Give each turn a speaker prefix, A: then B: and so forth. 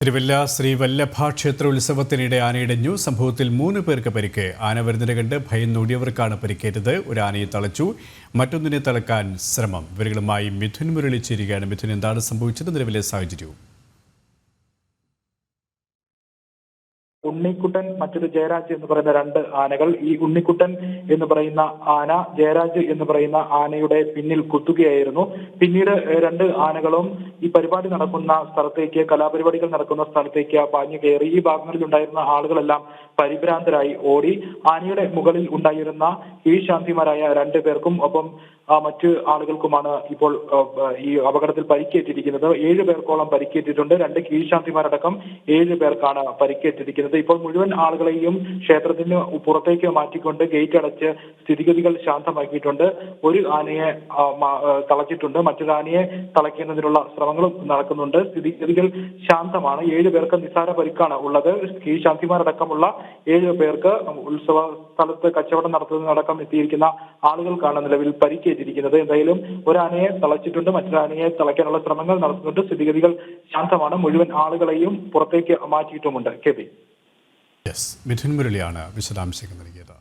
A: തിരുവല്ല ശ്രീ വല്ലഭ ക്ഷേത്ര ഉത്സവത്തിനിടെ ആനയിടഞ്ഞു. സംഭവത്തിൽ 3 പേർക്ക് പരിക്ക്. ആന വരുന്നതിനെ കണ്ട് ഭയന്നോടിയവർക്കാണ് പരിക്കേറ്റത്. ഒരു ആനയെ തളച്ചു, മറ്റൊന്നിനെ തളക്കാൻ ശ്രമം. ഇവരുമായി മിഥുൻ മുരളി ചേരുകയാണ്. മിഥുൻ, എന്താണ് സംഭവിച്ചത്? നിലവിലെ സാഹചര്യവും?
B: ഉണ്ണിക്കുട്ടൻ, മറ്റൊരു ജയരാജ് എന്ന് പറയുന്ന 2 ആനകൾ. ഈ ഉണ്ണിക്കുട്ടൻ എന്ന് പറയുന്ന ആന ജയരാജ് എന്ന് പറയുന്ന ആനയുടെ പിന്നിൽ കുത്തുകയായിരുന്നു. പിന്നീട് 2 ആനകളും ഈ പരിപാടി നടക്കുന്ന സ്ഥലത്തേക്ക്, കലാപരിപാടികൾ നടക്കുന്ന സ്ഥലത്തേക്ക് പാഞ്ഞു കയറി. ഈ ഭാഗങ്ങളിൽ ഉണ്ടായിരുന്ന ആളുകളെല്ലാം പരിഭ്രാന്തരായി ഓടി. ആനയുടെ മുകളിൽ ഉണ്ടായിരുന്ന കീഴ്ശാന്തിമാരായ 2 പേർക്കും ഒപ്പം മറ്റ് ആളുകൾക്കുമാണ് ഇപ്പോൾ ഈ അപകടത്തിൽ പരിക്കേറ്റിരിക്കുന്നത്. 7 പേർക്കോളം പരിക്കേറ്റിട്ടുണ്ട്. 2 കീഴ്ശാന്തിമാരടക്കം 7 പേർക്കാണ് പരിക്കേറ്റിരിക്കുന്നത്. ഇപ്പോൾ മുഴുവൻ ആളുകളെയും ക്ഷേത്രത്തിന് പുറത്തേക്ക് മാറ്റിക്കൊണ്ട് ഗേറ്റ് അടച്ച് സ്ഥിതിഗതികൾ ശാന്തമാക്കിയിട്ടുണ്ട്. ഒരു ആനയെ തളച്ചിട്ടുണ്ട്, മറ്റൊരു ആനയെ തളയ്ക്കുന്നതിനുള്ള ശ്രമങ്ങളും നടക്കുന്നുണ്ട്. സ്ഥിതിഗതികൾ ശാന്തമാണ്. 7 പേർക്ക് നിസ്സാര പരിക്കാണ് ഉള്ളത്. കീഴ്ശാന്തിമാരടക്കമുള്ള 7 പേർക്ക് ഉത്സവ സ്ഥലത്ത് കച്ചവടം നടത്തുന്നതിനടക്കം എത്തിയിരിക്കുന്ന ആളുകൾക്കാണ് നിലവിൽ പരിക്കേറ്റിരിക്കുന്നത്. എന്തായാലും ഒരു ആനയെ തളച്ചിട്ടുണ്ട്, മറ്റൊരു ആനയെ തളയ്ക്കാനുള്ള ശ്രമങ്ങൾ നടത്തുന്നുണ്ട്. സ്ഥിതിഗതികൾ ശാന്തമാണ്. മുഴുവൻ ആളുകളെയും പുറത്തേക്ക് മാറ്റിയിട്ടുമുണ്ട്. കെ.പി.
A: മിഥുൻ മുരളിയാണ് വിശദാംശങ്ങൾ നൽകിയത്.